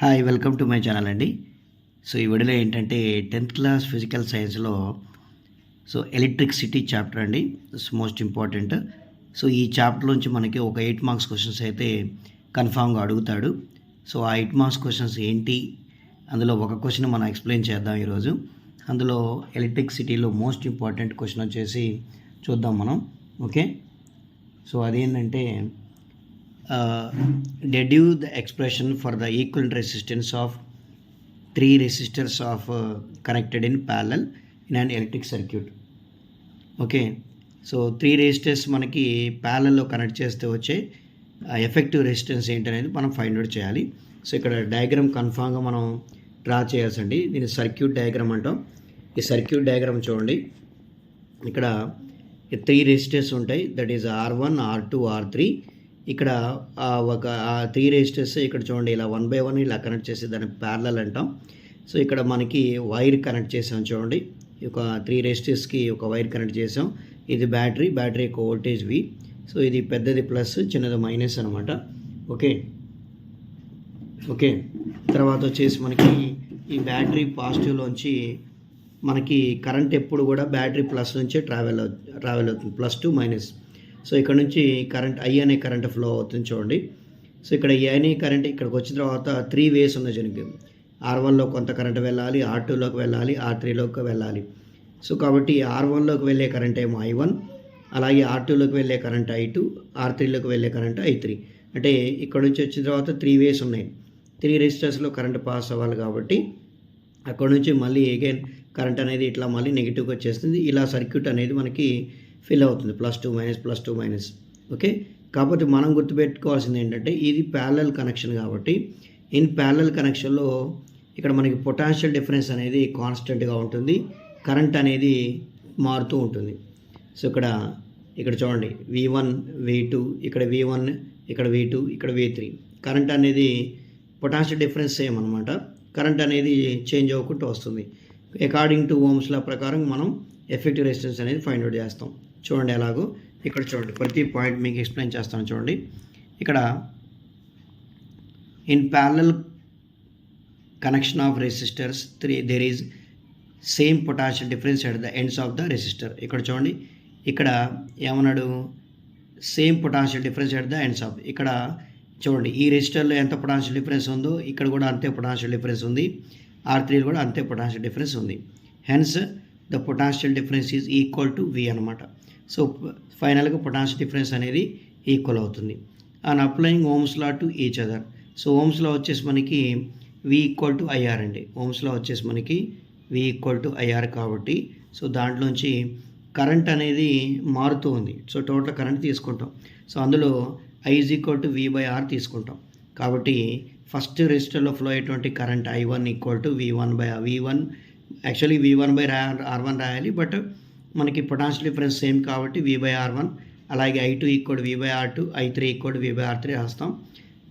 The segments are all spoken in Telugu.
Hi welcome to my channel అండి. సో ఈ వీడియోలో ఏంటంటే 10th క్లాస్ ఫిజికల్ సైన్స్లో ఎలక్ట్రిసిటీ చాప్టర్ అండి. It's most important. సో ఈ చాప్టర్ నుంచి మనకి ఒక 8 మార్క్స్ క్వశ్చన్స్ అయితే కన్ఫామ్గా అడుగుతాడు. సో ఆ 8 మార్క్స్ క్వశ్చన్స్ ఏంటి, అందులో ఒక క్వశ్చన్ మనం ఎక్స్ప్లెయిన్ చేద్దాం ఈరోజు. అందులో ఎలక్ట్రిసిటీలో మోస్ట్ ఇంపార్టెంట్ క్వశ్చన్ వచ్చేసి చూద్దాం మనం. ఓకే, సో అదేంటంటే deduce the expression for the equivalent resistance of 3 resistors of connected in parallel in an electric circuit. Okay, so 3 resistors మనకి ప్యారలల్లో కనెక్ట్ చేస్తే వచ్చే ఎఫెక్టివ్ రెసిస్టెన్స్ ఏంటనేది మనం ఫైండ్ అవుట్ చేయాలి. సో ఇక్కడ డయాగ్రామ్ కన్ఫామ్గా మనం డ్రా చేయాల్సింది. దీన్ని సర్క్యూట్ డయాగ్రామ్ అంటాం. ఈ సర్క్యూట్ డయాగ్రామ్ చూడండి, ఇక్కడ 3 రెసిస్టర్స్ ఉంటాయి, that is R1, R2, R3. ఇక్కడ ఒక 3 రెసిస్టర్స్ ఇక్కడ చూడండి, ఇలా 1 by 1 ఇలా కనెక్ట్ చేసి దాన్ని ప్యారలల్ అంటాం. సో ఇక్కడ మనకి వైర్ కనెక్ట్ చేసాం చూడండి, ఒక 3 రెసిస్టర్స్కి ఒక వైర్ కనెక్ట్ చేసాం. ఇది బ్యాటరీ యొక్క వోల్టేజ్ V. సో ఇది పెద్దది ప్లస్, చిన్నది మైనస్ అనమాట. ఓకే ఓకే తర్వాత వచ్చేసి మనకి ఈ బ్యాటరీ పాజిటివ్లోంచి మనకి కరెంట్ ఎప్పుడు కూడా బ్యాటరీ ప్లస్ నుంచే ట్రావెల్ అవుతుంది, ప్లస్ టు మైనస్. సో ఇక్కడ నుంచి కరెంట్ I అనే కరెంట్ ఫ్లో అవుతుంది చూడండి. సో ఇక్కడ ఈ అనే కరెంట్ ఇక్కడికి వచ్చిన తర్వాత 3 వేస్ ఉన్నాయి జనకి. R1లో కొంత కరెంట్ వెళ్ళాలి, R2లోకి వెళ్ళాలి, R3లోకి వెళ్ళాలి. సో కాబట్టి R1లోకి వెళ్ళే కరెంట్ ఏమో I1, అలాగే R2లోకి వెళ్ళే కరెంట్ I2, R3లోకి వెళ్ళే కరెంట్ I3. అంటే ఇక్కడ నుంచి వచ్చిన తర్వాత 3 వేస్ ఉన్నాయి, 3 రెసిస్టర్స్లో కరెంట్ పాస్ అవ్వాలి. కాబట్టి అక్కడ నుంచి మళ్ళీ అగైన్ కరెంట్ అనేది ఇట్లా మళ్ళీ నెగిటివ్గా వచ్చేస్తుంది. ఇలా సర్క్యూట్ అనేది మనకి ఫిల్ అవుతుంది, ప్లస్ టూ మైనస్. ఓకే, కాకపోతే మనం గుర్తుపెట్టుకోవాల్సింది ఏంటంటే ఇది ప్యారలల్ కనెక్షన్. కాబట్టి ఇన్ ప్యారలల్ కనెక్షన్లో ఇక్కడ మనకి పొటాన్షియల్ డిఫరెన్స్ అనేది కాన్స్టెంట్గా ఉంటుంది, కరెంట్ అనేది మారుతూ ఉంటుంది. సో ఇక్కడ చూడండి V1, V2, ఇక్కడ V1, ఇక్కడ V2, ఇక్కడ V3. కరెంట్ అనేది పొటాన్షియల్ డిఫరెన్స్ సేమ్ అనమాట, కరెంట్ అనేది చేంజ్ అవ్వకుండా వస్తుంది. అకార్డింగ్ టు ఓమ్స్ లా ప్రకారం మనం ఎఫెక్టివ్ రెసిస్టెన్స్ అనేది ఫైండ్ అవుట్ చేస్తాం. చూడండి ఎలాగో, ఇక్కడ చూడండి ప్రతి పాయింట్ మీకు ఎక్స్ప్లెయిన్ చేస్తాను చూడండి. ఇక్కడ in parallel connection of resistors there is same potential difference at the ends of the resistor. ఇక్కడ చూడండి, ఇక్కడ ఏమన్నాడు, same potential difference at the ends of. ఇక్కడ చూడండి ఈ రెసిస్టర్లో ఎంత పొటాన్షియల్ డిఫరెన్స్ ఉందో ఇక్కడ కూడా అంతే పొటాన్షియల్ డిఫరెన్స్ ఉంది, R3 కూడా అంతే పొటాన్షియల్ డిఫరెన్స్ ఉంది. Hence the potential difference is equal to V అనమాట. సో ఫైనల్గా పొటాన్షియల్ డిఫరెన్స్ అనేది ఈక్వల్ అవుతుంది. And applying Ohm's law to each other. So Ohm's law వచ్చేసి మనకి V ఈక్వల్ టు IR అండి. ఓమ్స్ లా వచ్చేసి మనకి V ఈక్వల్ టు IR కాబట్టి సో దాంట్లోంచి కరెంట్ అనేది మారుతూ ఉంది. సో టోటల్ కరెంట్ తీసుకుంటాం. సో అందులో I is equal to V/R తీసుకుంటాం. కాబట్టి ఫస్ట్ రెసిస్టర్లో ఫ్లో అయ్యేటువంటి current I1 equal to V1 actually V1/R1 రాయాలి, బట్ మనకి పొటాన్షియల్ డిఫరెన్స్ సేమ్ కాబట్టి V/R1. అలాగే I2 equal V/R2, I3 equal V/R3 రాస్తాం.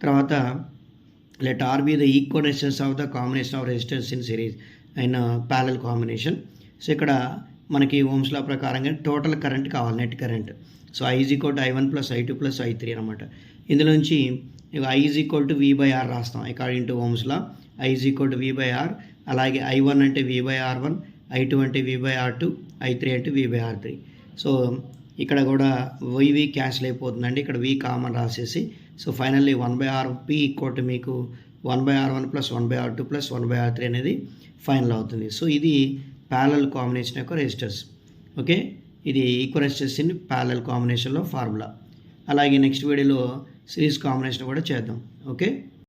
తర్వాత let R be the equal resistance of the combination of resistance in series అయిన ప్యారలల్ కాంబినేషన్. సో ఇక్కడ మనకి ఓమ్స్ లా ప్రకారంగా టోటల్ కరెంట్ కావాలి, net current. So I is equal to I1 plus I2 plus I3 అనమాట. ఇందులోంచి I is equal to V/R రాస్తాం according to Ohm's law. I is equal to V/R, అలాగే I1 అంటే V/R1, I2 అంటే V/R2, I3 అంటే V/R3. సో ఇక్కడ కూడా V క్యాన్సిల్ అయిపోతుందండి, ఇక్కడ V కామన్ రాసేసి. So finally 1/RP equal to మీకు 1/R1 plus 1/R2 plus 1/R3 అనేది ఫైనల్ అవుతుంది. సో ఇది ప్యారలల్ కాంబినేషన్ యొక్క రెసిస్టర్స్. ఓకే, ఇది ఈక్వల్ రెసిస్టర్స్ ఇన్ ప్యారలల్ కాంబినేషన్లో ఫార్ములా. అలాగే నెక్స్ట్ వీడియోలో సిరీస్ కాంబినేషన్ కూడా చేద్దాం. ఓకే.